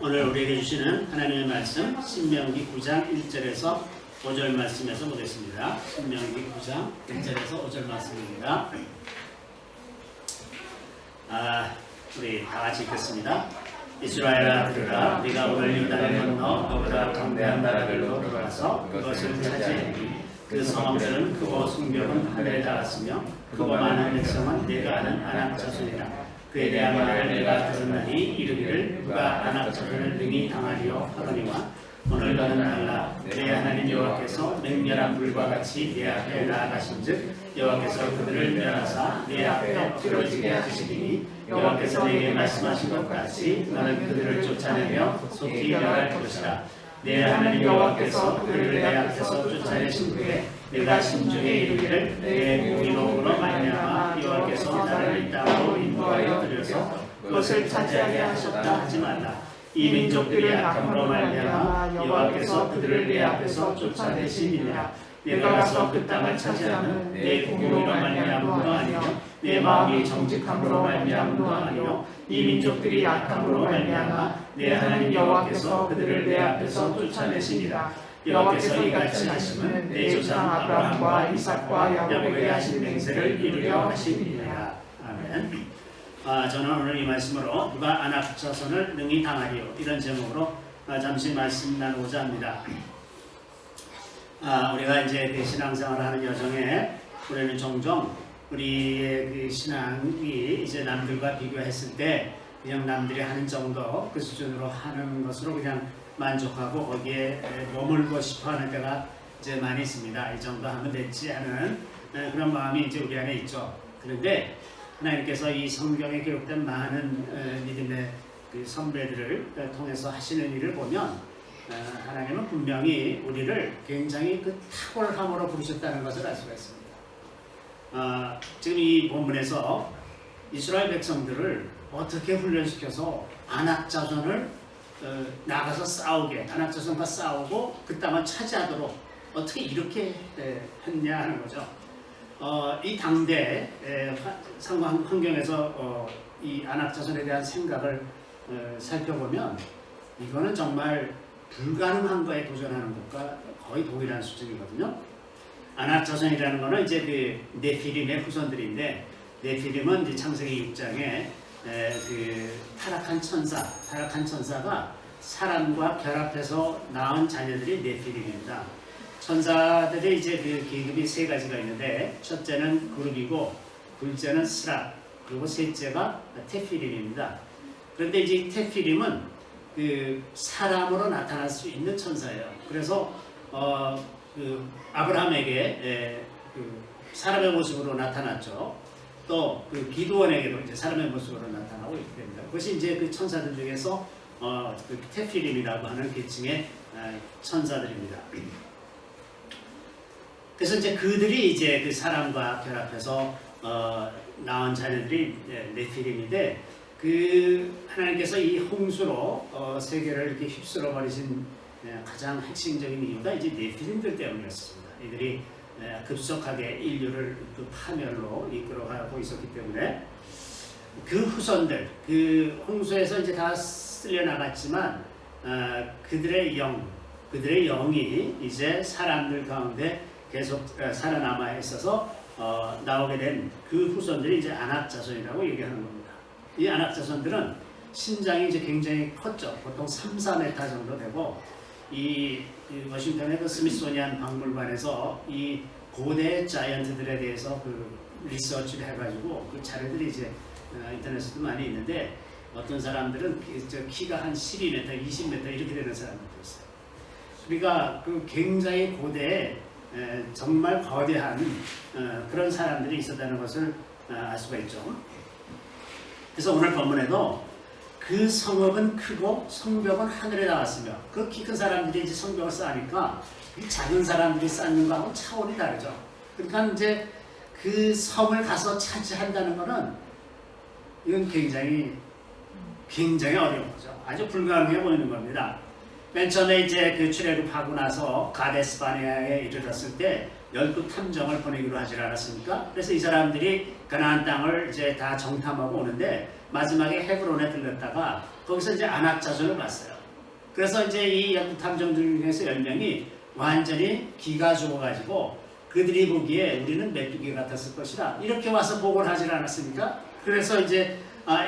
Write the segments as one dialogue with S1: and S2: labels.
S1: 오늘 우리에게 주시는 하나님의 말씀 신명기 9장 1절에서 5절 말씀에서 보겠습니다. 신명기 9장 1절에서 5절 말씀입니다. 우리 다 같이 읽겠습니다. 이스라엘아 들으라, 네가 오늘 요단을 건너 너보다 강대한 나라들로 들어가서 그것을 차지하니 그 성읍들은 크고 성벽은 하늘에 닿았으며 크고 많은 백성은 내가 아는 아낙 자손이라. 그에 대한 말을 내가 들었나니 이르기를 누가 아낙 자손을 능히 당하리요 하거니와 오늘 너는 달라 내 하나님 여호와께서 맹렬한 불과 같이 내 앞에 나아가신즉 여호와께서 그들을 멸하사 내 앞에 엎드러지게 하시리니 여호와께서 내게 말씀하신 것 같이 너는 그들을 쫓아내며 속히 멸할 것이라. 내 하나님 여호와께서 그들을 내 앞에서 쫓아내신 후에 내가 심중에 이르기를 내 공의로움으로 말미암아 여호와께서 나를 이 땅으로 인도하여 들여서 그것을 차지하게 하셨다 하지 말라. 이 민족들이 악함으로 말미암아 여호와께서 그들을 내 앞에서 쫓아내심이니라. 내가 가서 그 땅을 차지하면 내 공의로 말미암음도 아니며 내 마음이 정직함으로 말미암음도 아니요 이 민족들이 악함으로 말미암아 내 하나님 여호와께서 그들을 내 앞에서 쫓아내시니라. 여호와께서 이같이 하심은 내 조상 아브라함과 이삭과 야곱에게 하신 맹세를 이루려 하심이니라. 아멘. 저는 오늘 이 말씀으로 누가 아낙 자손을 능히 당하리요 이런 제목으로 잠시 말씀 나누고자 합니다. 우리가 이제 그 신앙생활을 하는 여정에 우리는 종종 우리의 그 신앙이 이제 남들과 비교했을 때 그냥 남들이 하는 정도 그 수준으로 하는 것으로 그냥 만족하고 거기에 머물고 싶어하는 때가 이제 많이 있습니다. 이 정도 하면 됐지 하는 그런 마음이 이제 우리 안에 있죠. 그런데 하나님께서 이 성경에 기록된 많은 믿음의 그 선배들을 통해서 하시는 일을 보면 하나님은 분명히 우리를 굉장히 그 탁월함으로 부르셨다는 것을 알 수가 있습니다. 지금 이 본문에서 이스라엘 백성들을 어떻게 훈련시켜서 아낙 자손을 나가서 싸우게, 아낙 자손과 싸우고 그 땅을 차지하도록 어떻게 이렇게 했냐 하는 거죠. 이 당대 상황 환경에서 이 아낙 자손에 대한 생각을 살펴보면 이거는 정말 불가능한 거에 도전하는 것과 거의 동일한 수준이거든요. 아낙 자손이라는 거는 이제 그 네피림의 후손들인데, 네피림은 이제 창세기 6장에 그 타락한 천사가 사람과 결합해서 낳은 자녀들이 네피림입니다. 천사들이 이제 그 계급이 세 가지가 있는데, 첫째는 그룹이고, 둘째는 스랍, 그리고 셋째가 테피림입니다. 그런데 이제 테피림은 그 사람으로 나타날 수 있는 천사예요. 그래서 그 아브라함에게 그 사람의 모습으로 나타났죠. 또 그 기드온에게도 이제 사람의 모습으로 나타나고 있게 됩니다. 그것이 이제 그 천사들 중에서 그 테피림이라고 하는 계층의 천사들입니다. 그래서 이제 그들이 이제 그 사람과 결합해서 낳은 자녀들이 네피림인데, 그 하나님께서 이 홍수로 세계를 이렇게 휩쓸어 버리신 가장 핵심적인 이유가 이제 네피림들 때문이었습니다. 이들이 급속하게 인류를 그 파멸로 이끌어가고 있었기 때문에 그 후손들, 그 홍수에서 이제 다 쓸려 나갔지만 그들의 영이 이제 사람들 가운데 계속 살아남아 있어서 나오게 된 그 후손들이 이제 아낙 자손이라고 얘기하는 겁니다. 이 아낙 자손들은 신장이 이제 굉장히 컸죠. 보통 3-4m 정도 되고, 이 워싱턴의 그 스미소니안 박물관에서 이 고대 자이언트들에 대해서 그 리서치를 해가지고 그 자료들이 이제 인터넷에도 많이 있는데, 어떤 사람들은 키가 한 12m, 20m 이렇게 되는 사람들도 있어요. 그러니까 그 굉장히 고대 정말 거대한 그런 사람들이 있었다는 것을 알 수가 있죠. 그래서 오늘 본문에도 그 성읍은 크고 성벽은 하늘에 닿았으며, 그 키 큰 사람들이 이제 성벽을 쌓으니까 이 작은 사람들이 쌓는 거하고 차원이 다르죠. 그러니까 이제 그 섬을 가서 차지한다는 거는 이건 굉장히 어려운 거죠. 아주 불가능해 보이는 겁니다. 맨 처음에 이제 그 출애굽하고 나서 가데스 바네아에 이르렀을 때 12 탐정을 보내기로 하지 않았습니까? 그래서 이 사람들이 가나안 땅을 이제 다 정탐하고 오는데 마지막에 헤브론에 들렀다가 거기서 이제 아낙 자손을 봤어요. 그래서 이제 이 12 탐정들 중에서 10명이 완전히 기가 죽어가지고 그들이 보기에 우리는 메뚜기 같았을 것이다, 이렇게 와서 보고를 하지 않았습니까? 그래서 이제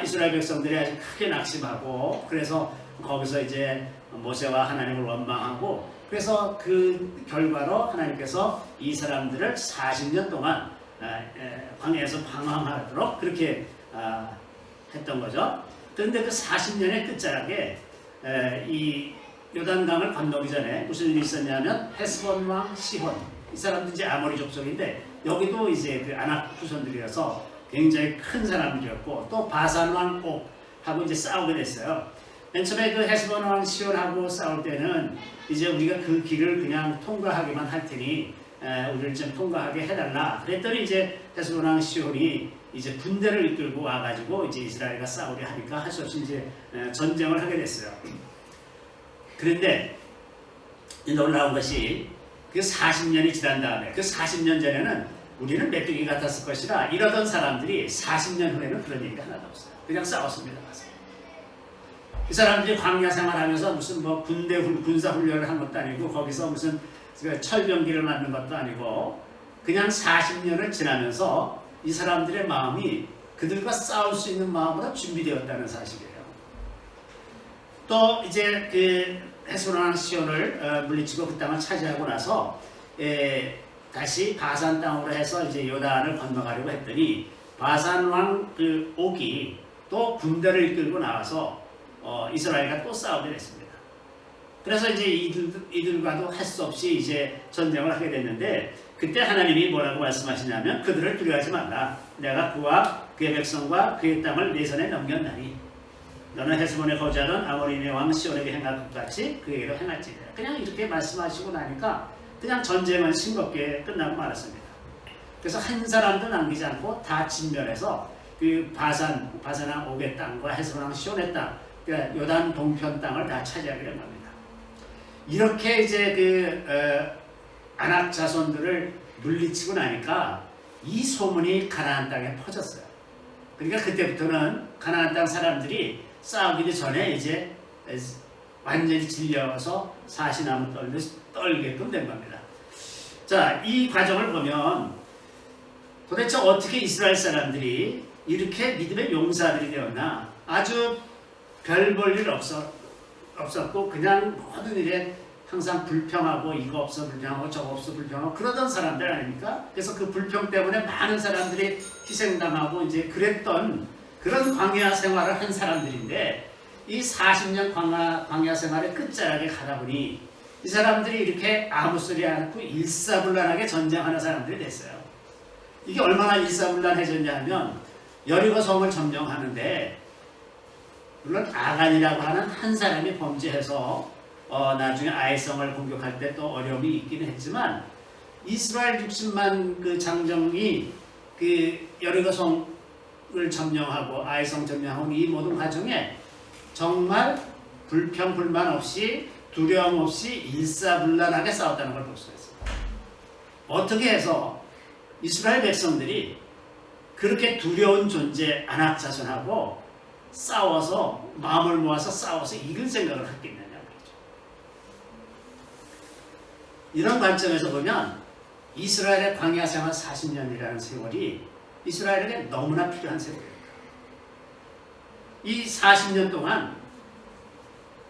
S1: 이스라엘 백성들이 아주 크게 낙심하고, 그래서 거기서 이제 모세와 하나님을 원망하고, 그래서 그 결과로 하나님께서 이 사람들을 40년 동안 광야에서 방황하도록 그렇게 했던 거죠. 그런데 그 40년의 끝자락에 이 요단강을 건너기 전에 무슨 일이 있었냐면 헤스본 왕 시혼, 이 사람도 이제 아모리 족속인데 여기도 이제 그 아낙 후손들이어서 굉장히 큰 사람들이었고, 또 바산 왕 옥하고 이제 싸우게 됐어요. 맨 처음에 그 헤스본 왕 시혼하고 싸울 때는 이제 우리가 그 길을 그냥 통과하기만 할 테니 우리를 좀 통과하게 해달라 그랬더니, 이제 헤스본 왕 시혼이 이제 군대를 이끌고 와가지고 이제 이스라엘과 싸우려 하니까 할 수 없이 이제 전쟁을 하게 됐어요. 그런데 놀라운 것이 그 40년이 지난 다음에, 그 40년 전에는 우리는 메뚜기 같았을 것이라 이러던 사람들이 40년 후에는 그런 얘기가 하나도 없어요. 그냥 싸웠습니다. 이 사람들이 광야 생활하면서 무슨 뭐 군사 훈련을 한 것도 아니고, 거기서 무슨 철병기를 만든 것도 아니고, 그냥 40년을 지나면서 이 사람들의 마음이 그들과 싸울 수 있는 마음으로 준비되었다는 사실이에요. 또 이제 그 헤스본 왕 시혼을 물리치고 그 땅을 차지하고 나서 다시 바산 땅으로 해서 이제 요단을 건너가려고 했더니, 바산 왕 그 옥이 또 군대를 이끌고 나와서 이스라엘과 또 싸우게 됐습니다. 그래서 이제 이들과도 할 수 없이 이제 전쟁을 하게 됐는데, 그때 하나님이 뭐라고 말씀하시냐면, 그들을 두려워하지 말라. 내가 그와 그의 백성과 그의 땅을 내 손에 넘겼나니 너는 헤스본에 거주하던 아모리의 왕 시온에게 행할 것 같이 그에게도 행할지니라. 그냥 이렇게 말씀하시고 나니까 그냥 전쟁은 싱겁게 끝나고 말았습니다. 그래서 한 사람도 남기지 않고 다 진멸해서 그 바산왕 옥의 땅과 헤스본왕 시온의 땅, 그러니까 요단 동편 땅을 다 차지하게 된 겁니다. 이렇게 이제 그 아낙 자손들을 물리치고 나니까 이 소문이 가나안 땅에 퍼졌어요. 그러니까 그때부터는 가나안 땅 사람들이 싸우기도 전에 이제 완전히 질려서 사시나무 떨게끔 된 겁니다. 자, 이 과정을 보면 도대체 어떻게 이스라엘 사람들이 이렇게 믿음의 용사들이 되었나? 아주 별 볼 일 없었고 그냥 모든 일에 항상 불평하고, 이거 없어 불평하고 저거 없어 불평하고 그러던 사람들 아닙니까? 그래서 그 불평 때문에 많은 사람들이 희생당하고 이제 그랬던 그런 광야 생활을 한 사람들인데, 이 40년 광야 생활의 끝자락에 가다 보니 이 사람들이 이렇게 아무 소리 않고 일사불란하게 전쟁하는 사람들이 됐어요. 이게 얼마나 일사불란해졌냐 하면, 여리고 성을 점령하는데 물론 아간이라고 하는 한 사람이 범죄해서 나중에 아이성을 공격할 때 또 어려움이 있기는 했지만, 이스라엘 60만 그 장정이 그 여리고 성을 점령하고 아이성 점령하고 이 모든 과정에 정말 불평 불만 없이 두려움 없이 일사불란하게 싸웠다는 걸 볼 수 있습니다. 어떻게 해서 이스라엘 백성들이 그렇게 두려운 존재 아낙 자손하고 싸워서 마음을 모아서 싸워서 이길 생각을 했겠느냐 말이죠. 이런 관점에서 보면 이스라엘의 광야 생활 40년이라는 세월이 이스라엘에게 너무나 필요한 세월입니다. 이 40년 동안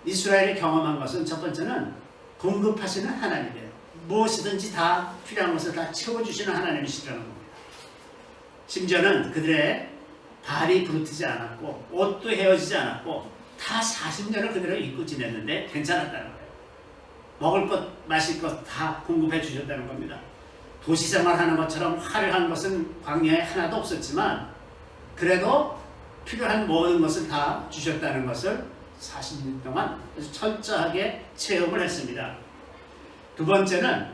S1: 이스라엘이 경험한 것은, 첫 번째는 공급하시는 하나님이에요. 무엇이든지 다 필요한 것을 다 채워주시는 하나님이시라는 겁니다. 심지어는 그들의 발이 부르트지 않았고 옷도 헤어지지 않았고 다 40년을 그대로 입고 지냈는데 괜찮았다는 거예요. 먹을 것, 마실 것 다 공급해 주셨다는 겁니다. 도시 생활하는 것처럼 화려한 것은 광야에 하나도 없었지만 그래도 필요한 모든 것을 다 주셨다는 것을 40년 동안 철저하게 체험을 했습니다. 두 번째는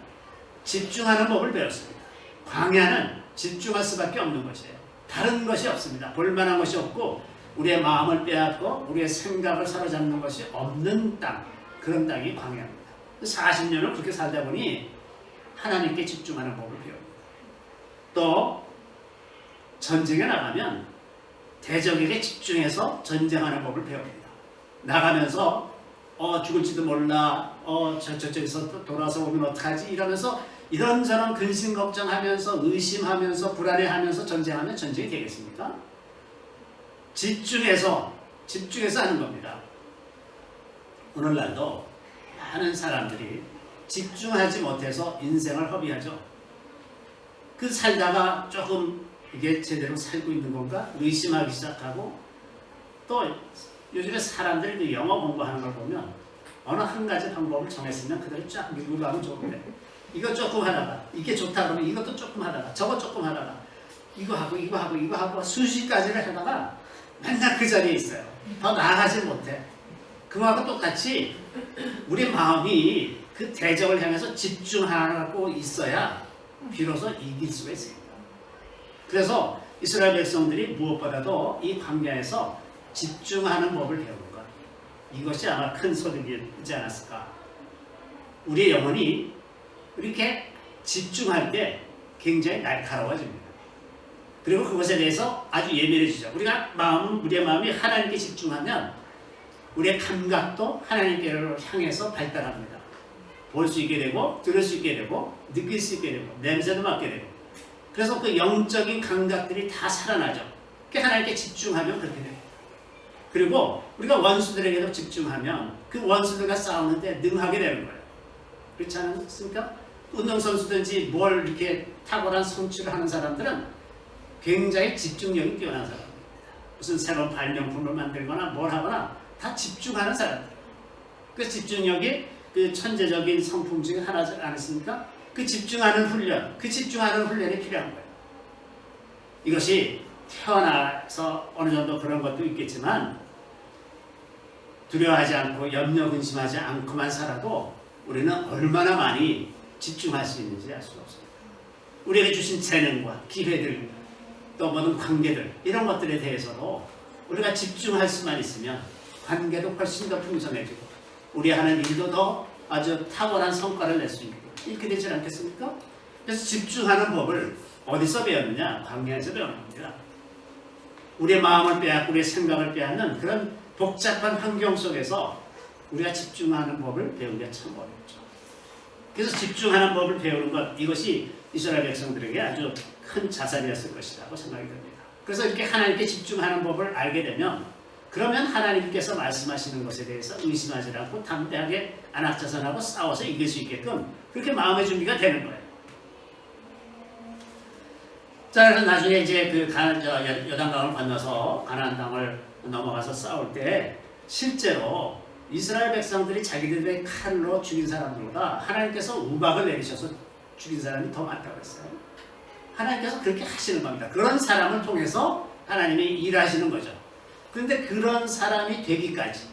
S1: 집중하는 법을 배웠습니다. 광야는 집중할 수밖에 없는 것이에요. 다른 것이 없습니다. 볼만한 것이 없고 우리의 마음을 빼앗고 우리의 생각을 사로잡는 것이 없는 땅, 그런 땅이 광야입니다. 40년을 그렇게 살다 보니 하나님께 집중하는 법을 배웁니다. 또 전쟁에 나가면 대적에게 집중해서 전쟁하는 법을 배웁니다. 나가면서 죽을지도 몰라, 저쪽에서 돌아서 오면 어떡하지 이러면서 이런저런 근심 걱정하면서 의심하면서 불안해하면서 전쟁하면 전쟁이 되겠습니까? 집중해서 하는 겁니다. 오늘날도 많은 사람들이 집중하지 못해서 인생을 허비하죠. 그 살다가 조금 이게 제대로 살고 있는 건가 의심하기 시작하고, 또 요즘에 사람들이 그 영어 공부하는 걸 보면 어느 한 가지 방법을 정했으면 그대로 쫙 밀고 가면 좋은데, 이거 조금 하다가 이게 좋다 그러면 이것도 조금 하다가 저거 조금 하다가 이거 하고 수십 가지를 하다가 맨날 그 자리에 있어요. 더 나아가지 못해. 그거하고 똑같이 우리 마음이 그 대적을 향해서 집중하고 있어야 비로소 이길 수가 있습니다. 그래서 이스라엘 백성들이 무엇보다도 이 광야에서 집중하는 법을 배우는 것, 이것이 아마 큰 소득이지 않았을까. 우리의 영혼이 이렇게 집중할 때 굉장히 날카로워집니다. 그리고 그것에 대해서 아주 예민해지죠. 우리의 마음이 하나님께 집중하면 우리의 감각도 하나님께로 향해서 발달합니다. 볼 수 있게 되고, 들을 수 있게 되고, 느낄 수 있게 되고, 냄새도 맡게 되고. 그래서 그 영적인 감각들이 다 살아나죠. 하나님께 집중하면 그렇게 돼요. 그리고 우리가 원수들에게도 집중하면 그 원수들과 싸우는데 능하게 되는 거예요. 그렇지 않습니까? 운동선수든지 뭘 이렇게 탁월한 성취를 하는 사람들은 굉장히 집중력이 뛰어난 사람입니다. 무슨 새로운 발명품을 만들거나 뭘 하거나 다 집중하는 사람들. 그 집중력이 그 천재적인 성품 중에 하나지 않습니까? 그 집중하는 훈련이 필요한 거예요. 이것이 태어나서 어느 정도 그런 것도 있겠지만, 두려워하지 않고 염려 근심하지 않고만 살아도 우리는 얼마나 많이 집중할 수 있는지 알 수가 없습니다. 우리에게 주신 재능과 기회들, 또 모든 관계들, 이런 것들에 대해서도 우리가 집중할 수만 있으면 관계도 훨씬 더 풍성해지고 우리 하는 일도 더 아주 탁월한 성과를 낼 수 있고 이렇게 되지 않겠습니까? 그래서 집중하는 법을 어디서 배웠느냐? 광야에서 배우는 겁니다. 우리의 마음을 빼앗고 우리의 생각을 빼앗는 그런 복잡한 환경 속에서 우리가 집중하는 법을 배우기가 참 어렵죠. 그래서 집중하는 법을 배우는 것, 이것이 이스라엘 백성들에게 아주 큰 자산이었을 것이라고 생각이 듭니다. 그래서 이렇게 하나님께 집중하는 법을 알게 되면, 그러면 하나님께서 말씀하시는 것에 대해서 의심하지 않고 담대하게 안악자선하고 싸워서 이길 수 있게끔 그렇게 마음의 준비가 되는 거예요. 자, 그래서 나중에 이제 그 요단강을 건너서 가나안 땅을 넘어가서 싸울 때 실제로 이스라엘 백성들이 자기들의 칼로 죽인 사람들보다 하나님께서 우박을 내리셔서 죽인 사람이 더 많다고 했어요. 하나님께서 그렇게 하시는 겁니다. 그런 사람을 통해서 하나님이 일하시는 거죠. 그런데 그런 사람이 되기까지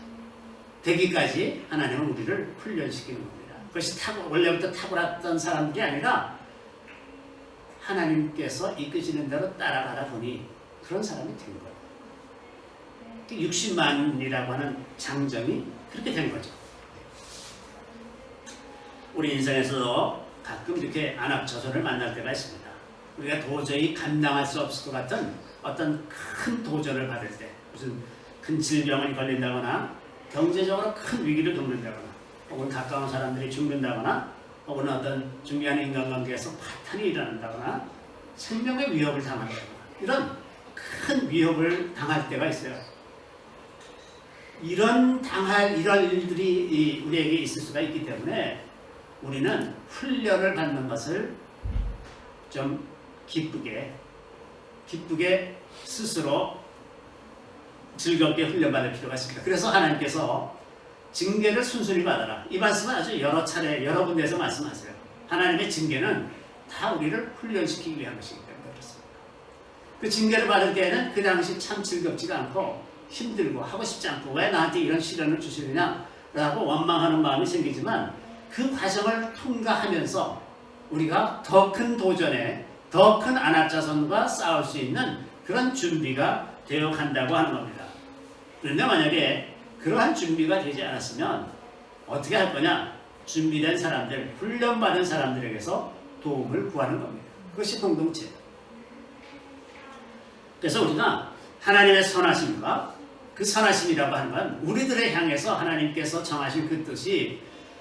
S1: 하나님은 우리를 훈련시키는 겁니다. 그것이 원래부터 탁월했던 사람들이 아니라 하나님께서 이끄시는 대로 따라가다 보니 그런 사람이 된 거예요. 60만이라고 하는 장점이 그렇게 된 거죠. 우리 인생에서도 가끔 이렇게 안악처소를 만날 때가 있습니다. 우리가 도저히 감당할 수 없을 것 같은 어떤 큰 도전을 받을 때, 무슨 큰 질병을 걸린다거나 경제적으로 큰 위기를 겪는다거나 혹은 가까운 사람들이 죽는다거나 혹은 어떤 중요한 인간관계에서 파탄이 일어난다거나 생명의 위협을 당한다거나 이런 큰 위협을 당할 때가 있어요. 이런 일들이 우리에게 있을 수가 있기 때문에 우리는 훈련을 받는 것을 좀 기쁘게 스스로 즐겁게 훈련받을 필요가 있습니다. 그래서 하나님께서 징계를 순순히 받아라. 이 말씀은 아주 여러 차례 여러 군데에서 말씀하세요. 하나님의 징계는 다 우리를 훈련시키기 위한 것이기 때문에 그렇습니다. 그 징계를 받을 때에는 그 당시 참 즐겁지가 않고 힘들고 하고 싶지 않고 왜 나한테 이런 시련을 주시느냐라고 원망하는 마음이 생기지만, 그 과정을 통과하면서 우리가 더 큰 도전에 더 큰 안악자손과 싸울 수 있는 그런 준비가 되어 간다고 하는 겁니다. 그런데 만약에 그러한 준비가 되지 않았으면 어떻게 할 거냐? 준비된 사람들, 훈련받은 사람들에게서 도움을 구하는 겁니다. 그것이 공동체. 그래서 우리가 하나님의 선하심과 그 선하심이라고 하는 건 우리들을 향해서 하나님께서 정하신 그 뜻이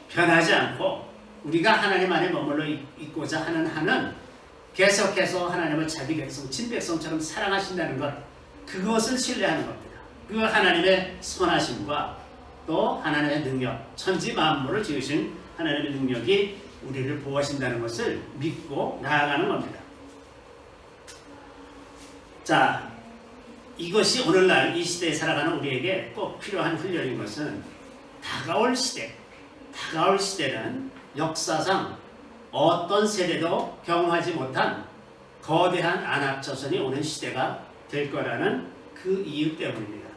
S1: 변하지 않고 우리가 하나님 안에 머물러 있고자 하는 한은 계속해서 하나님을 자기 백성, 친백성처럼 사랑하신다는 것, 그것을 신뢰하는 겁니다. 그 하나님의 선하심과 또 하나님의 능력, 천지 만물을 지으신 하나님의 능력이 우리를 보호하신다는 것을 믿고 나아가는 겁니다. 자, 이것이 오늘날 이 시대에 살아가는 우리에게 꼭 필요한 훈련인 것은 다가올 시대는 역사상 어떤 세대도 경험하지 못한 거대한 안압조선이 오는 시대가 될 거라는 그 이유 때문입니다.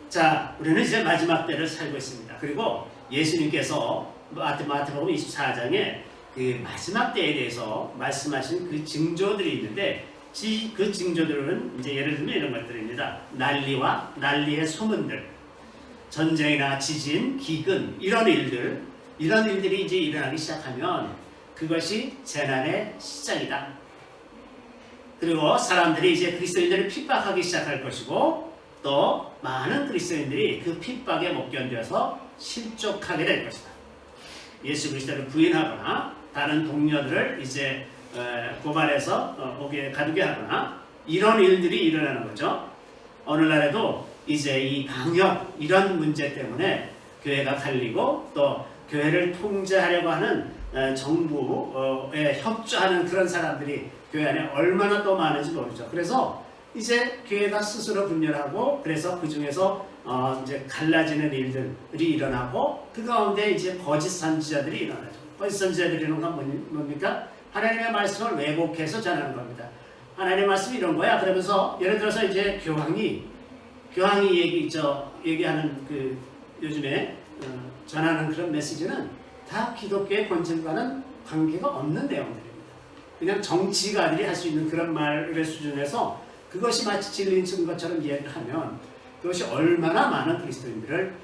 S1: 자, 우리는 이제 마지막 때를 살고 있습니다. 그리고 예수님께서 마태복음 24장에 그 마지막 때에 대해서 말씀하신 그 징조들이 있는데 그 징조들은 이제 예를 들면 이런 것들입니다. 난리와 난리의 소문들, 전쟁이나 지진, 기근 이런 일들이 이제 일어나기 시작하면 그것이 재난의 시작이다. 그리고 사람들이 이제 그리스도인들을 핍박하기 시작할 것이고 또 많은 그리스도인들이 그 핍박에 못 견뎌서 실족하게 될 것이다. 예수 그리스도를 부인하거나 다른 동료들을 이제 고발해서 옥에 가두게 하거나 이런 일들이 일어나는 거죠. 오늘날에도 이제 이 방역 이런 문제 때문에 교회가 갈리고 또 교회를 통제하려고 하는 정부에 협조하는 그런 사람들이 교회 안에 얼마나 또 많은지 모르죠. 그래서 이제 교회가 스스로 분열하고 그래서 그 중에서 이제 갈라지는 일들이 일어나고 그 가운데 이제 거짓 선지자들이 일어나죠. 거짓 선지자들이라는 건 뭡니까? 하나님의 말씀을 왜곡해서 전하는 겁니다. 하나님의 말씀이 이런 거야. 그러면서 예를 들어서 이제 교황이 얘기하는 그 요즘에 전하는 그런 메시지는 다 기독교의 본질과는 관계가 없는 내용들입니다. 그냥 정치가들이 할 수 있는 그런 말의 수준에서 그것이 마치 진리인 것처럼 이야기를 하면 그것이 얼마나 많은 그리스도인들을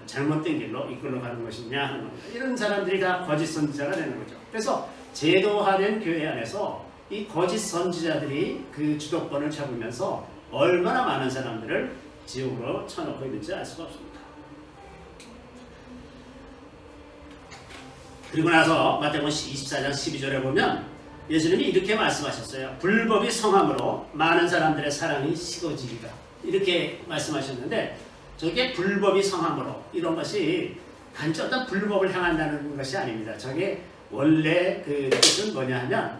S1: 잘못된 길로 이끌어가는 것이냐 하는 겁니다. 이런 사람들이 다 거짓 선지자가 되는 거죠. 그래서 제도화된 교회 안에서 이 거짓 선지자들이 그 주도권을 잡으면서 얼마나 많은 사람들을 지옥으로 쳐놓고 있는지 알 수가 없습니다. 그리고 나서 마태복음 24장 12절에 보면 예수님이 이렇게 말씀하셨어요. 불법이 성함으로 많은 사람들의 사랑이 식어지리라. 이렇게 말씀하셨는데 저게 불법이 성함으로 이런 것이 단지 어떤 불법을 향한다는 것이 아닙니다. 저게 원래 그 뜻은 뭐냐 하면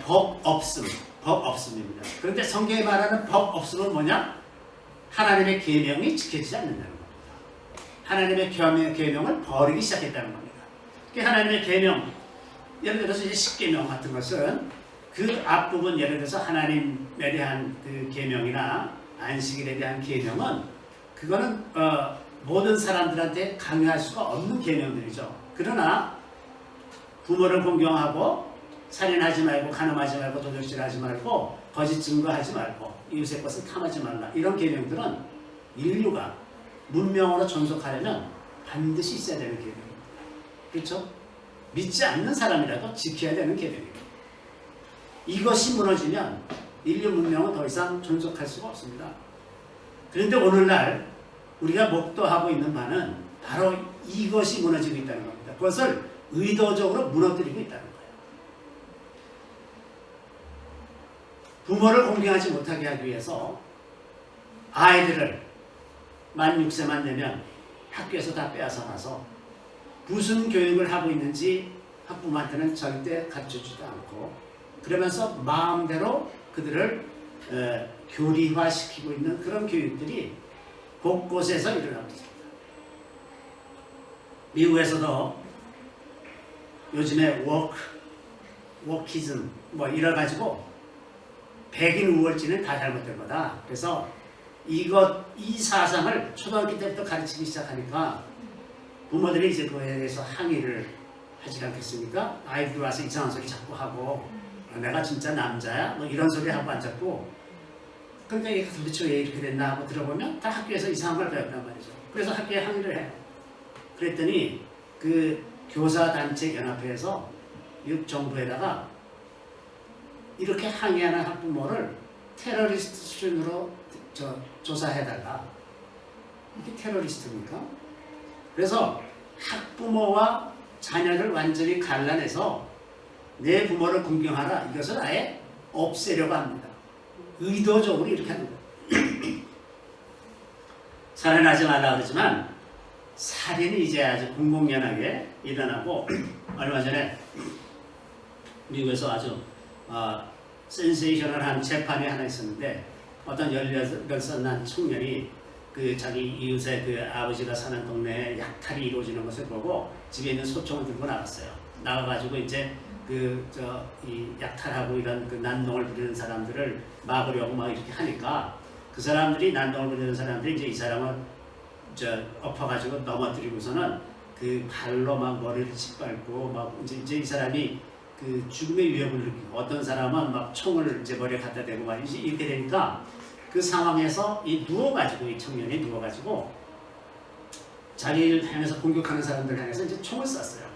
S1: 법 없음입니다. 그런데 성경에 말하는 법 없음은 뭐냐? 하나님의 계명이 지켜지지 않는다는 겁니다. 하나님의 계명을 버리기 시작했다는 겁니다. 하나님의 계명, 예를 들어서 이제 십계명 같은 것은 그 앞부분 예를 들어서 하나님에 대한 그 계명이나 안식일에 대한 계명은 그거는 모든 사람들한테 강요할 수가 없는 계명들이죠. 그러나 부모를 공경하고 살인하지 말고 간음하지 말고 도둑질하지 말고 거짓 증거하지 말고 이웃의 것을 탐하지 말라 이런 계명들은 인류가 문명으로 존속하려면 반드시 있어야 되는 계명입니다. 그렇죠? 믿지 않는 사람이라도 지켜야 되는 계명입니다. 이것이 무너지면 인류 문명은 더 이상 존속할 수가 없습니다. 그런데 오늘날 우리가 목도하고 있는 바는 바로 이것이 무너지고 있다는 겁니다. 그것을 의도적으로 무너뜨리고 있다는 거예요. 부모를 공경하지 못하게 하기 위해서 아이들을 만 6세만 되면 학교에서 다 빼앗아 가서 무슨 교육을 하고 있는지 학부모한테는 절대 가르쳐주지도 않고 그러면서 마음대로 그들을 교리화시키고 있는 그런 교육들이 곳곳에서 일어나고 있습니다. 미국에서도 요즘에 워키즘 이래가지고 백인 우월주의는 다 잘못된 거다. 그래서 이 사상을 초등학교 때부터 가르치기 시작하니까 부모들이 이제 그거에 대해서 항의를 하지 않겠습니까? 아이들 와서 이상한 소리 자꾸 하고 내가 진짜 남자야? 이런 소리 하고 앉았고 그러니까 이게 도대체 왜 이렇게 됐나 하고 들어보면 다 학교에서 이상한 걸 배웠단 말이죠. 그래서 학교에 항의를 해요. 그랬더니 그 교사단체 연합회에서 이 정부에다가 이렇게 항의하는 학부모를 테러리스트 수준으로 조사해달라. 이게 테러리스트입니까? 그래서 학부모와 자녀를 완전히 갈라내서 내 부모를 공경하라. 이것을 아예 없애려고 합니다. 의도적으로 이렇게 하는 거예요. 살인하지 말라 그러지만 살인이 이제 아주 공공연하게 일어나고 얼마 전에 미국에서 아주 센세이셔널한 재판이 하나 있었는데 어떤 18살 난 청년이 그 자기 이웃의 그 아버지가 사는 동네에 약탈이 이루어지는 것을 보고 집에 있는 소총을 들고 나갔어요. 나가가지고 이제 이 약탈하고 이런 그 난동을 부리는 사람들을 막으려고 막 이렇게 하니까 그 사람들이 난동을 부리는 사람들이 이제 이 사람을 엎어가지고 넘어뜨리고서는 그 발로 막 머리를 짓밟고 막 이제 이 사람이 그 죽음의 위협을 느끼고 어떤 사람은 막 총을 이제 머리에 갖다 대고 막 이렇게 되니까 그 상황에서 이 청년이 누워가지고 자기를 향해서 공격하는 사람들 향해서 이제 총을 쐈어요.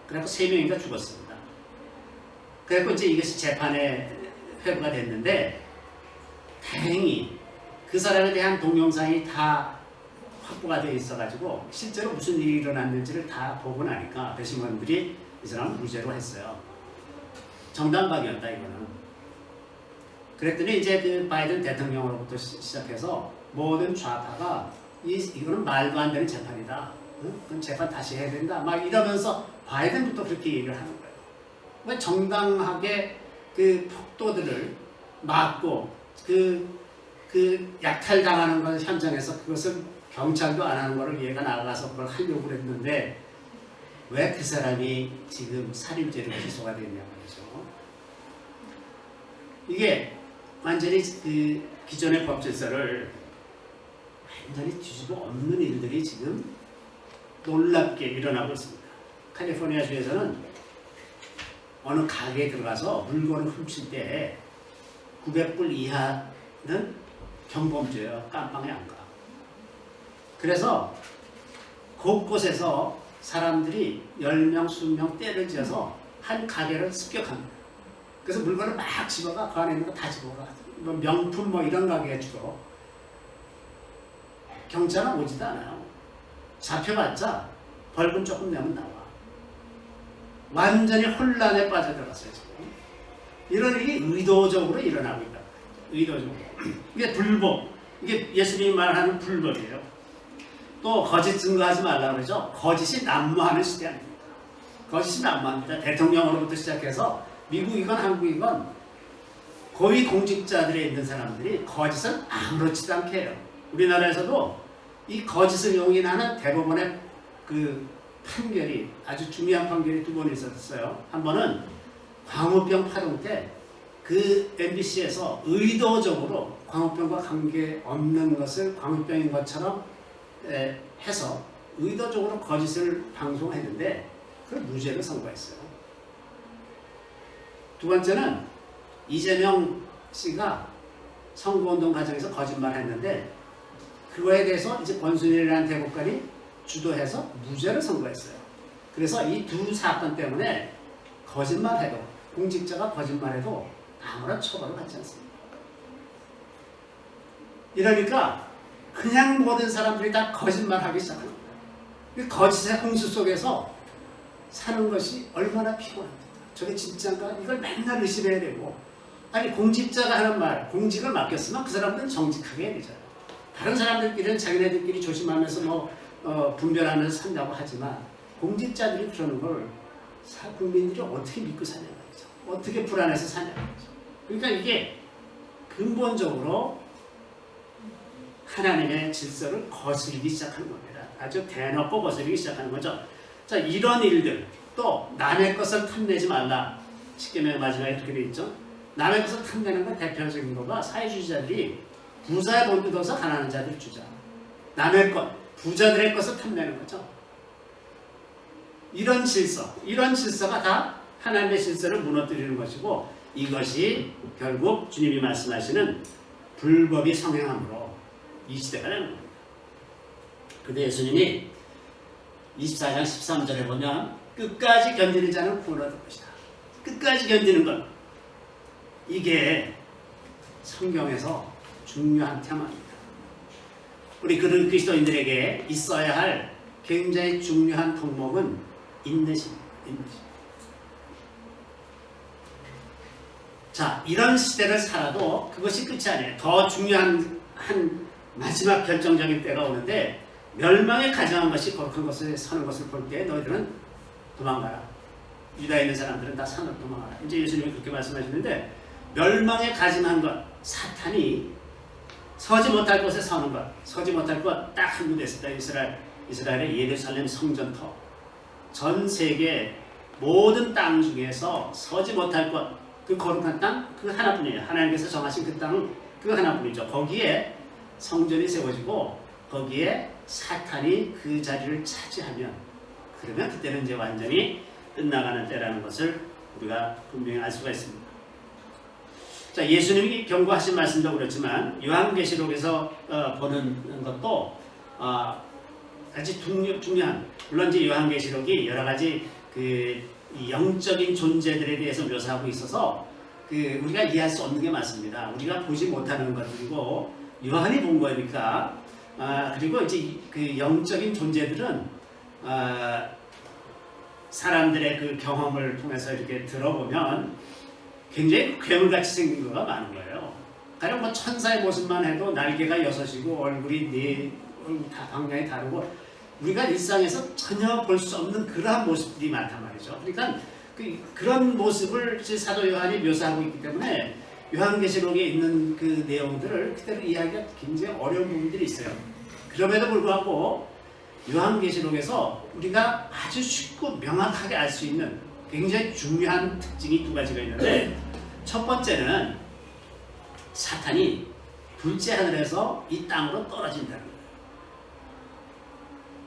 S1: 그래갖고 3명인가 죽었습니다. 그래갖고 이제 이것이 재판에 회부가 됐는데 다행히 그 사람에 대한 동영상이 다 확보가 되어 있어가지고 실제로 무슨 일이 일어났는지를 다 보고 나니까 배심원들이 이 사람을 무죄로 했어요. 정당방위였다 이거는. 그랬더니 이제 그 바이든 대통령으로부터 시작해서 모든 좌파가 이거는 말도 안 되는 재판이다. 그럼 재판 다시 해야 된다. 막 이러면서 바이든부터 그렇게 얘기를 하는 거예요. 왜 정당하게 그 폭도들을 막고 그 약탈당하는 것 현장에서 그것을 경찰도 안 하는 거를 얘가 나가서 그걸 하려고 그랬는데 왜 그 사람이 지금 살인죄로 기소가 됐냐 말이죠. 이게 완전히 그 기존의 법 질서를 완전히 뒤집어 엎는 일들이 지금 놀랍게 일어나고 있습니다. 캘리포니아주에서는 어느 가게에 들어가서 물건을 훔칠 때 900불 이하는 경범죄예요. 깜빵에 안 가. 그래서 곳곳에서 사람들이 10명, 20명 떼를 지어서 한 가게를 습격합니다. 그래서 물건을 막 집어가 그 안에 있는 거 다 집어가. 뭐 명품 뭐 이런 가게에 주로. 경찰은 오지도 않아요. 잡혀봤자 벌금 조금 내면 나와. 완전히 혼란에 빠져들었어요 지금. 이런 일이 의도적으로 일어나고 있다. 의도적으로. 이게 불법. 이게 예수님이 말하는 불법이에요. 또 거짓 증거하지 말라고 그러죠. 거짓이 난무하는 시대 아닙니까? 거짓이 난무합니다. 대통령으로부터 시작해서 미국이건 한국이건 고위 공직자들에 있는 사람들이 거짓을 아무렇지도 않게 해요. 우리나라에서도 이 거짓을 용인하는 대법원의 그 판결이 아주 중요한 판결이 2번 있었어요. 한 번은 광우병 파동 때 그 MBC에서 의도적으로 광우병과 관계없는 것을 광우병인 것처럼 해서 의도적으로 거짓을 방송했는데 그걸 무죄를 선고했어요. 두 번째는 이재명 씨가 선거운동 과정에서 거짓말했는데 그거에 대해서 이제 권순일이라는 대법관이 주도해서 무죄를 선고했어요. 그래서 이 두 사건 때문에 거짓말해도 공직자가 거짓말해도 아무런 처벌을 받지 않습니다. 이러니까 그냥 모든 사람들이 다 거짓말하기 시작합니다. 거짓의 홍수 속에서 사는 것이 얼마나 피곤합니다. 저게 진짜인가? 이걸 맨날 의심해야 되고 아니 공직자가 하는 말, 공직을 맡겼으면 그 사람들은 정직하게 해야 되잖아요. 다른 사람들끼리는 자기네들끼리 조심하면서 분별하면서 산다고 하지만 공직자들이 그러는 걸 국민들이 어떻게 믿고 사냐 말이죠. 어떻게 불안해서 사냐 말이죠. 그러니까 이게 근본적으로 하나님의 질서를 거스르기 시작하는 겁니다. 아주 대놓고 거스르기 시작하는 거죠. 자, 이런 일들, 또 남의 것을 탐내지 말라. 십계명 마지막에 그렇게 돼 있죠. 남의 것을 탐내는 건 대표적인 거가 사회주의자들이 부자의 돈 뜯어서 가난한 자들 주자. 남의 것, 부자들의 것을 탐내는 거죠. 이런 질서가 다 하나님의 질서를 무너뜨리는 것이고 이것이 결국 주님이 말씀하시는 불법이 성행함으로 이 시대가 되는 겁니다. 그런데 예수님이 24장 13절에 보면 끝까지 견디는 자는 구원 얻을 것이다. 끝까지 견디는 것. 이게 성경에서 중요한 테마입니다. 우리 그리스도인들에게 있어야 할 굉장히 중요한 덕목은 인내심입니다. 자, 이런 시대를 살아도 그것이 끝이 아니에요. 더 중요한 한 마지막 결정적인 때가 오는데 멸망에 가정한 것이 거룩한 것을 서는 것을 볼 때 너희들은 도망가라. 유다에 있는 사람들은 다 산으로 도망가라. 이제 예수님이 그렇게 말씀하시는데 멸망에 가정한 것, 사탄이 서지 못할 곳에 서는 것, 서지 못할 것 딱 한 군데 있습니다. 이스라엘의 예루살렘 성전터. 전 세계 모든 땅 중에서 서지 못할 것, 그 거룩한 땅, 그 하나뿐이에요. 하나님께서 정하신 그 땅은 그 하나뿐이죠. 거기에 성전이 세워지고 거기에 사탄이 그 자리를 차지하면 그러면 그때는 이제 완전히 끝나가는 때라는 것을 우리가 분명히 알 수가 있습니다. 자, 예수님이 경고하신 말씀도 그렇지만 요한계시록에서 보는 것도 아주 중요한, 물론 이제 요한계시록이 여러 가지 그 영적인 존재들에 대해서 묘사하고 있어서 그 우리가 이해할 수 없는 게 많습니다. 우리가 보지 못하는 것들이고 요한이 본 거니까. 그리고 이제 그 영적인 존재들은 사람들의 그 경험을 통해서 이렇게 들어보면 굉장히 괴물같이 생긴 거가 많은 거예요. 가령 뭐 천사의 모습만 해도 날개가 6이고 얼굴이 다 방향이 다르고 우리가 일상에서 전혀 볼 수 없는 그러한 모습들이 많단 말이죠. 그러니까 그런 모습을 사도 요한이 묘사하고 있기 때문에 요한계시록에 있는 그 내용들을 그대로 이해하기가 굉장히 어려운 부분들이 있어요. 그럼에도 불구하고 요한계시록에서 우리가 아주 쉽고 명확하게 알 수 있는 굉장히 중요한 특징이 두 가지가 있는데, 첫 번째는 사탄이 둘째 하늘에서 이 땅으로 떨어진다는 거예요.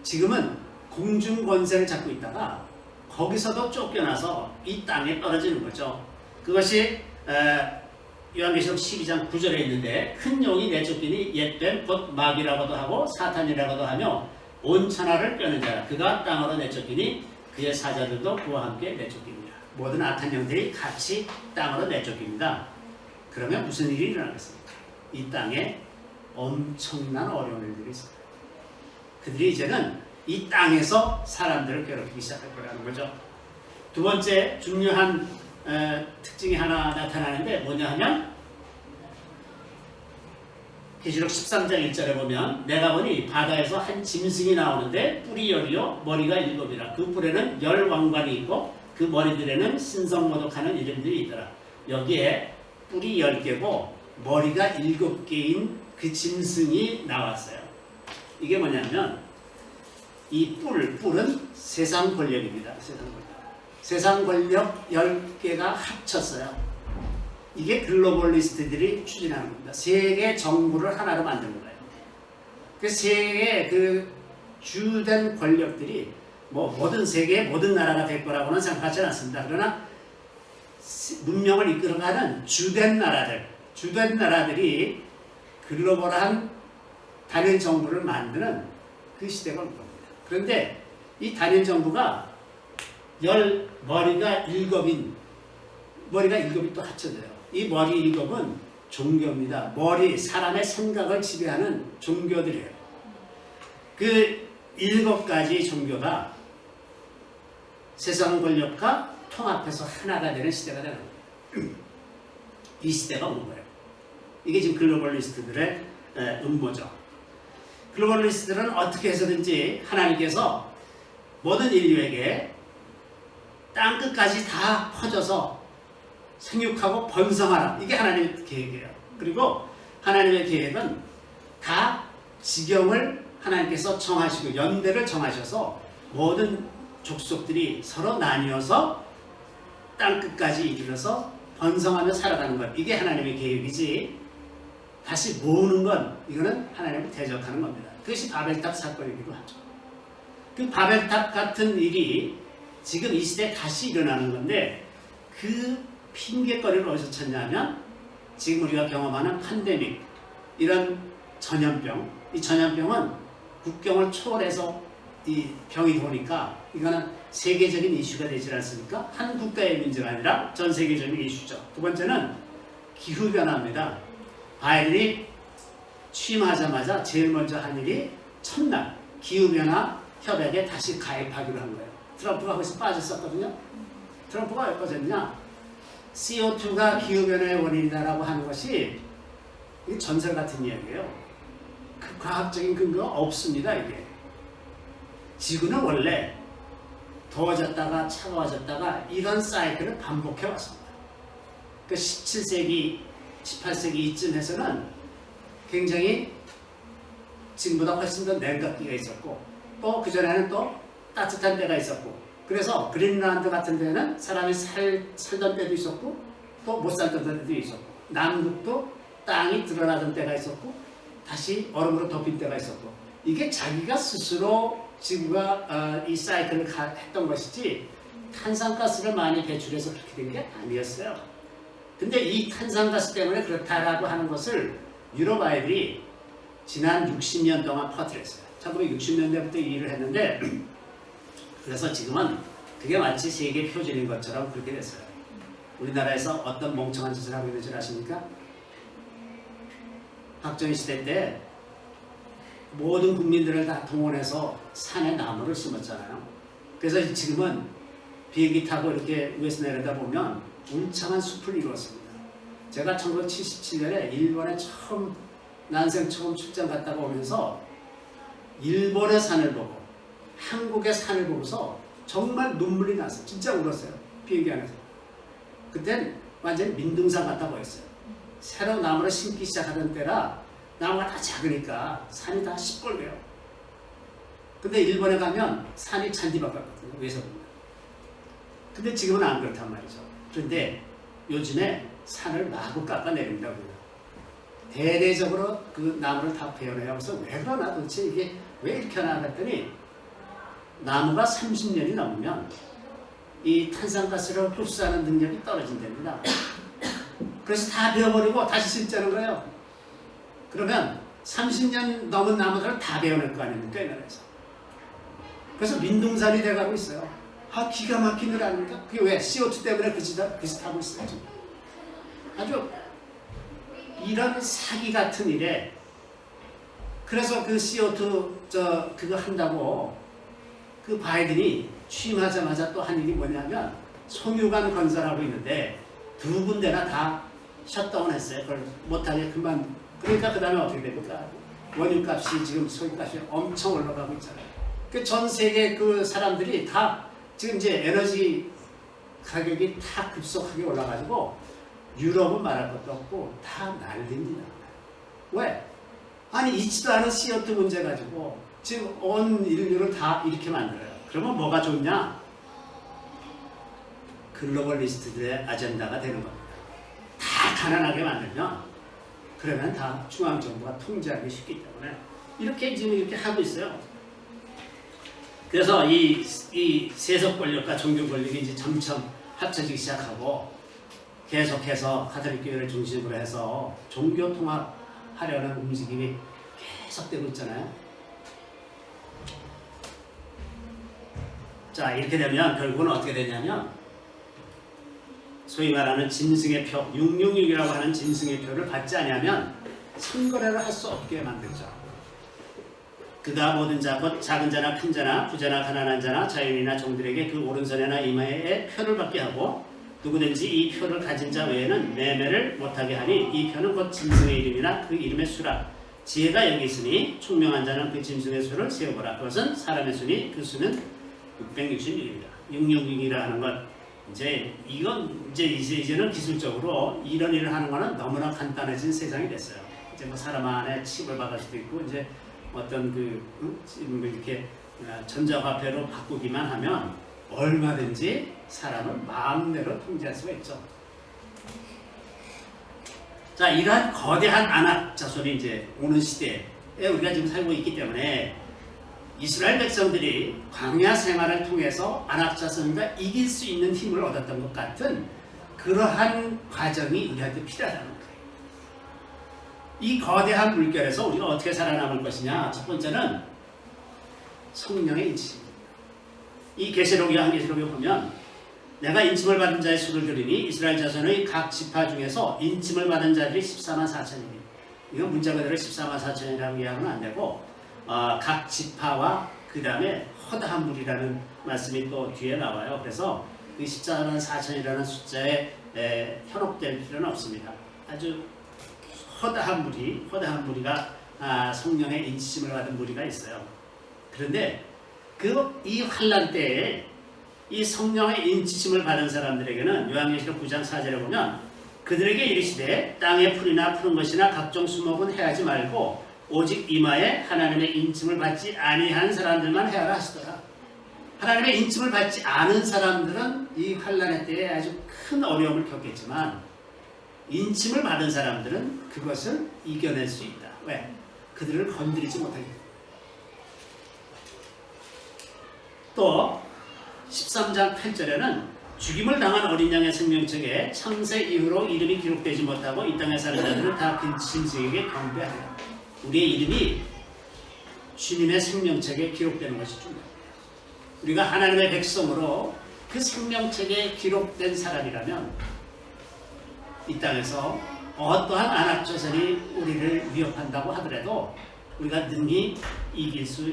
S1: 지금은 공중 권세를 잡고 있다가 거기서도 쫓겨나서 이 땅에 떨어지는 거죠. 그것이 요한계시록 12장 9절에 있는데, 큰 용이 내쫓기니 옛뱀 곧 마귀라고도 하고 사탄이라고도 하며 온 천하를 꿰는 자라. 그가 땅으로 내쫓기니 그의 사자들도 그와 함께 내쫓깁니다. 모든 악한 영들이 같이 땅으로 내쫓깁니다. 그러면 무슨 일이 일어나겠습니까? 이 땅에 엄청난 어려운 일들이 있습니다. 그들이 이제는 이 땅에서 사람들을 괴롭히기 시작할 거라는 거죠. 두 번째 중요한 특징이 하나 나타나는데 뭐냐 하면, 계시록 13장 1절에 보면 내가 보니 바다에서 한 짐승이 나오는데 뿔이 10이요 머리가 7이라. 그 뿔에는 10 왕관이 있고 그 머리들에는 신성모독하는 이름들이 있더라. 여기에 뿔이 10개고 머리가 7개인 그 짐승이 나왔어요. 이게 뭐냐면 이 뿔은 세상 권력입니다. 세상 권력 10개가 합쳤어요. 이게 글로벌리스트들이 추진하는 겁니다. 세계 정부를 하나로 만드는 거예요. 그 세계 그 주된 권력들이 뭐 모든 세계의 모든 나라가 될 거라고는 생각하지 않습니다. 그러나 문명을 이끌어가는 주된 나라들이 글로벌한 단일 정부를 만드는 그 시대가 올 겁니다. 그런데 이 단일 정부가 머리가 7이 또 합쳐져요. 이 머리 7은 종교입니다. 사람의 생각을 지배하는 종교들이에요. 그 7가지 종교가 세상 권력과 통합해서 하나가 되는 시대가 되는 거예요. 이 시대가 오는 거예요. 이게 지금 글로벌리스트들의 음모죠. 글로벌리스트들은 어떻게 해서든지 하나님께서 모든 인류에게 땅 끝까지 다 퍼져서 생육하고 번성하라. 이게 하나님의 계획이에요. 그리고 하나님의 계획은 다 지경을 하나님께서 정하시고 연대를 정하셔서 모든 족속들이 서로 나뉘어서 땅 끝까지 이르러서 번성하며 살아가는 것. 이게 하나님의 계획이지, 다시 모으는 건 이거는 하나님을 대적하는 겁니다. 그것이 바벨탑 사건이기도 하죠. 그 바벨탑 같은 일이 지금 이 시대에 다시 일어나는 건데, 그 핑계거리를 어디서 찾냐면 지금 우리가 경험하는 팬데믹, 이런 전염병. 이 전염병은 국경을 초월해서 이 병이 도니까 이거는 세계적인 이슈가 되지 않습니까? 한 국가의 문제가 아니라 전 세계적인 이슈죠. 두 번째는 기후변화입니다. 바이든이 취임하자마자 제일 먼저 한 일이 첫날 기후변화 협약에 다시 가입하기로 한 거예요. 트럼프가 거기서 빠졌었거든요. 트럼프가 왜 빠졌냐? CO2가 기후변화의 원인이다라고 하는 것이 전설 같은 이야기예요. 그 과학적인 근거가 없습니다. 이게 지구는 원래 더워졌다가 차가워졌다가 이런 사이클을 반복해 왔습니다. 그 17세기, 18세기 이쯤 해서는 굉장히 지금보다 훨씬 더 냉각기가 있었고 또 그전에는 또 따뜻한 때가 있었고 그래서 그린란드 같은 데는 사람이 살던 때도 있었고 또 못 살던 때도 있었고 남극도 땅이 드러나던 때가 있었고 다시 얼음으로 덮인 때가 있었고 이게 자기가 스스로 지구가 이 사이클을 했던 것이지 탄산가스를 많이 배출해서 그렇게 된 게 아니었어요. 근데 이 탄산가스 때문에 그렇다라고 하는 것을 유럽 아이들이 지난 60년 동안 퍼뜨렸어요. 1960년대부터 이 일을 했는데 그래서 지금은 그게 마치 세계 표준인 것처럼 그렇게 됐어요. 우리나라에서 어떤 멍청한 짓을 하고 있는 줄 아십니까? 박정희 시대 때 모든 국민들을 다 동원해서 산에 나무를 심었잖아요. 그래서 지금은 비행기 타고 이렇게 위에서 내려다 보면 울창한 숲을 이루었습니다. 제가 1977년에 일본에 난생 처음 출장 갔다가 오면서 일본의 산을 보고 한국의 산을 보고서 정말 눈물이 났어요. 진짜 울었어요. 비행기 안에서. 그땐 완전 민둥산 같아 보였어요. 새로 나무를 심기 시작하던 때라 나무가 다 작으니까 산이 다 시뻘개요. 근데 일본에 가면 산이 잔디밭 같거든요. 위에서 보면. 근데 지금은 안 그렇단 말이죠. 그런데 요즘에 산을 마구 깎아내립니다. 대대적으로 그 나무를 다 베어내요. 그래서 왜 그러나 도대체 이게 왜 이렇게 하나 했더니 나무가 30년이 넘으면 이 탄산가스를 흡수하는 능력이 떨어진답니다. 그래서 다 베어버리고 다시 심자는 거예요. 그러면 30년 넘은 나무들을 다 베어낼 거 아닙니까? 이 나라에서. 그래서 민둥산이 돼가고 있어요. 기가 막힌 일 아닙니까? 그게 왜? CO2 때문에 그 짓 하고 있어요. 지금. 아주 이런 사기 같은 일에 그래서 그 CO2 그거 한다고 그 바이든이 취임하자마자 또 한 일이 뭐냐면 송유관 건설하고 있는데 두 군데나 다 셧다운 했어요. 그걸 못하게 그만. 그러니까 그 다음에 어떻게 됩니까? 원유값이 지금 소유값이 엄청 올라가고 있잖아요. 그 전 세계 그 사람들이 다 지금 이제 에너지 가격이 다 급속하게 올라가지고 유럽은 말할 것도 없고 다 난립니다. 왜? 아니 있지도 않은 CO2 문제 가지고 지금 온 인류를 다 이렇게 만들어요. 그러면 뭐가 좋냐? 글로벌리스트들의 아젠다가 되는 겁니다. 다 가난하게 만들면 그러면 다 중앙정부가 통제하기 쉽기 때문에 이렇게 지금 이렇게 하고 있어요. 그래서 이 세속 권력과 종교 권력이 이제 점점 합쳐지기 시작하고 계속해서 가톨릭 교회를 중심으로 해서 종교 통합하려는 움직임이 계속되고 있잖아요. 자, 이렇게 되면 결국은 어떻게 되냐면 소위 말하는 짐승의 표, 666이라고 하는 짐승의 표를 받지 않으면 선거래를 할 수 없게 만들죠. 그가 모든 자, 곧 작은 자나 큰 자나 부자나 가난한 자나 자연이나 종들에게 그 오른손이나 이마에 표를 받게 하고 누구든지 이 표를 가진 자 외에는 매매를 못하게 하니 이 표는 곧 짐승의 이름이나 그 이름의 수라. 지혜가 여기 있으니 총명한 자는 그 짐승의 수를 세어보라. 그것은 사람의 수니 그 수는 666입니다. 666이라 하는 것 이건 이제는 기술적으로 이런 일을 하는 거는 너무나 간단해진 세상이 됐어요. 이제 뭐 사람 안에 칩을 박을 수도 있고 이제 어떤 이렇게 전자화폐로 바꾸기만 하면 얼마든지 사람을 마음대로 통제할 수가 있죠. 자, 이러한 거대한 안악 자손이 이제 오는 시대에 우리가 지금 살고 있기 때문에 이스라엘 백성들이 광야 생활을 통해서 안악 자손과 이길 수 있는 힘을 얻었던 것 같은 그러한 과정이 우리한테 필요하다는 거예요. 이 거대한 물결에서 우리가 어떻게 살아남을 것이냐. 첫 번째는 성령의 인치심입니다. 이 계시록 요한계시록에 보면 내가 인침을 받은 자의 수를 들으니 이스라엘 자손의 각 지파 중에서 인침을 받은 자들이 14만 4천이니 이건 문자 그대로 14만 4천이라고 이해하면 안 되고 각 지파와 그 다음에 허다한 무리라는 말씀이 또 뒤에 나와요. 그래서 그 14만 4천이라는 숫자에 현혹될 필요는 없습니다. 아주 허다한 무리가 성령의 인치심을 받은 무리가 있어요. 그런데 이 환란 때에 이 성령의 인치심을 받은 사람들에게는 요한계시록 9장 4절에 보면 그들에게 이르시되 땅의 풀이나 푸른 것이나 각종 수목은 해하지 말고 오직 이마에 하나님의 인침을 받지 아니한 사람들만 해하라 하시더라. 하나님의 인침을 받지 않은 사람들은 이 환란의 때에 아주 큰 어려움을 겪겠지만 인침을 받은 사람들은 그것을 이겨낼 수 있다. 왜? 그들을 건드리지 못하게. 또 13장 8절에는 죽임을 당한 어린 양의 생명책에 창세 이후로 이름이 기록되지 못하고 이 땅에 사는 자들은 다 근친색에게 경배하리라. 우리의 이름이 주님의 생명책에 기록되는 것이 중요합니다. 우리가 하나님의 백성으로 그 생명책에 기록된 사람이라면 이 땅에서 어떠한 안악조선이 우리를 위협한다고 하더라도 우리가 능히 이길 수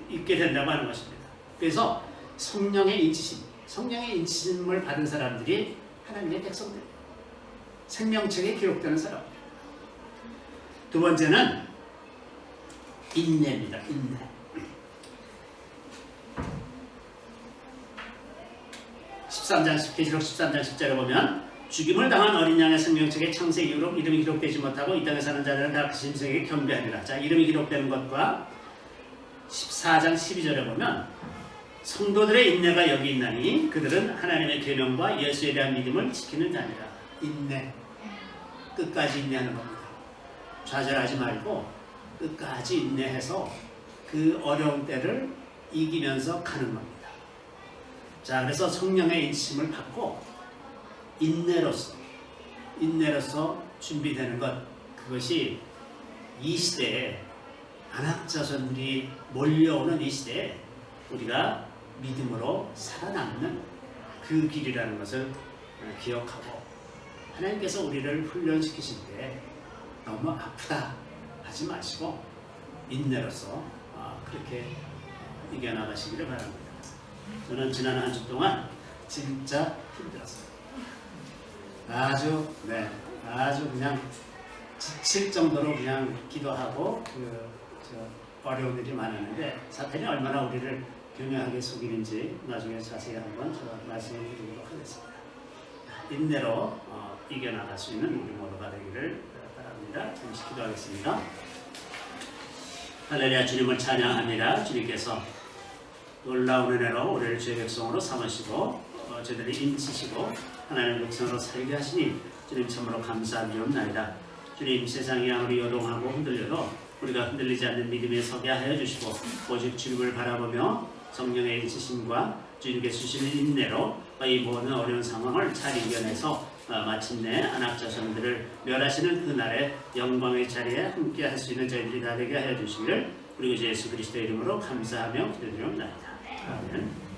S1: 있게 된다고 하는 것입니다. 그래서 성령의 인치심을 받은 사람들이 하나님의 백성들, 생명책에 기록되는 사람. 두 번째는 인내입니다. 인내. 계시록 13장 10절에 보면 죽임을 당한 어린 양의 생명책에 창세 이후로 이름이 기록되지 못하고 이 땅에 사는 자들은 다 그 신세에게 경배하리라. 자, 이름이 기록되는 것과 14장 12절에 보면 성도들의 인내가 여기 있나니 그들은 하나님의 계명과 예수에 대한 믿음을 지키는 자니라. 인내, 끝까지 인내하는 겁니다. 좌절하지 말고 끝까지 인내해서 그 어려운 때를 이기면서 가는 겁니다. 자, 그래서 성령의 인치심을 받고 인내로서 준비되는 것, 그것이 이 시대에 안악자손들이 몰려오는 이 시대에 우리가 믿음으로 살아남는 그 길이라는 것을 기억하고 하나님께서 우리를 훈련시키실 때 너무 아프다 하지 마시고 인내로서 그렇게 이겨나가시기를 바랍니다. 저는 지난 한 주 동안 진짜 힘들었어요. 아주 그냥 지칠 정도로 그냥 기도하고 어려운 일이 많았는데 사탄이 얼마나 우리를 교묘하게 속이는지 나중에 자세히 한번 제가 말씀을 드리도록 하겠습니다. 인내로 이겨나갈 수 있는 우리 모두가 되기를 바랍니다. 잠시 기도하겠습니다. 할렐루야. 주님을 찬양합니다. 주님께서 놀라운 은혜로 우리를 주의 백성으로 삼으시고 저희들을 인치시고 하나님의 백성으로 살게 하시니 주님 참으로 감사드리옵나이다. 주님, 세상이 아무리 요동하고 흔들려도 우리가 흔들리지 않는 믿음에 서게 하여 주시고 오직 주님을 바라보며 성령의 인치심과 주님께 주시는 인내로 이 모든 어려운 상황을 잘 이겨내서 마침내 안악자손들을 멸하시는 그날의 영광의 자리에 함께 할 수 있는 저희들이 다 되게 하여 주시기를 우리 주 예수 그리스도의 이름으로 감사하며 기도드리옵나이다. 아멘.